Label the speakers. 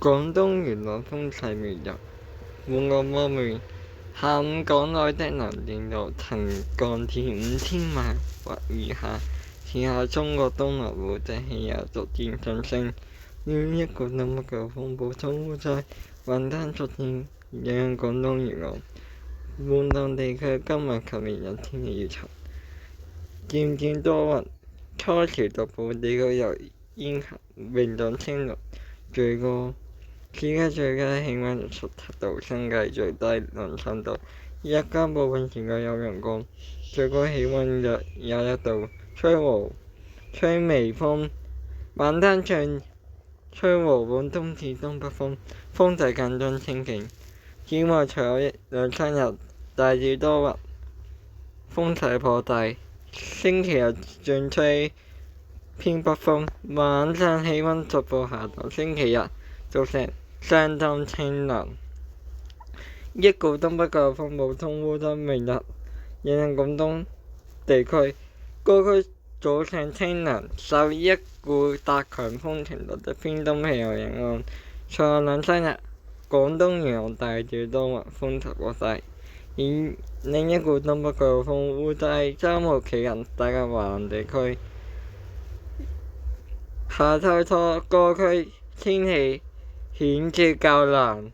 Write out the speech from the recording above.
Speaker 1: 廣東元朗風勢微弱，本港方面，下午港內的能見度曾降至5000米或以下。此後，中國東南部的氣壓逐漸上升，與一股東北季候風補充烏災雲帶逐漸影響廣東沿岸本島地區。今日及明日天氣預測：漸轉多雲，初時局部地區有煙霞，明早清涼，最高市區最低氣溫17度，新界最低2-3度。日間部分時間有陽光，最高氣溫約21度，吹微風，晚間吹和緩東至東北風，風勢間中清勁。展望隨後2-3日大致多雲，風勢頗大。星期日轉吹偏北風，晚上氣溫逐步下降。星期日早上相當清涼，一股東北季候風補充烏災，明日影響廣東地區，各區早上清涼，受一股達強風程度的偏東氣流影響。隨後2-3日，廣東沿岸大致多雲，風勢頗大。另一股東北季候風會在週末期間抵達華南地區。下周初各區天氣顯著較涼。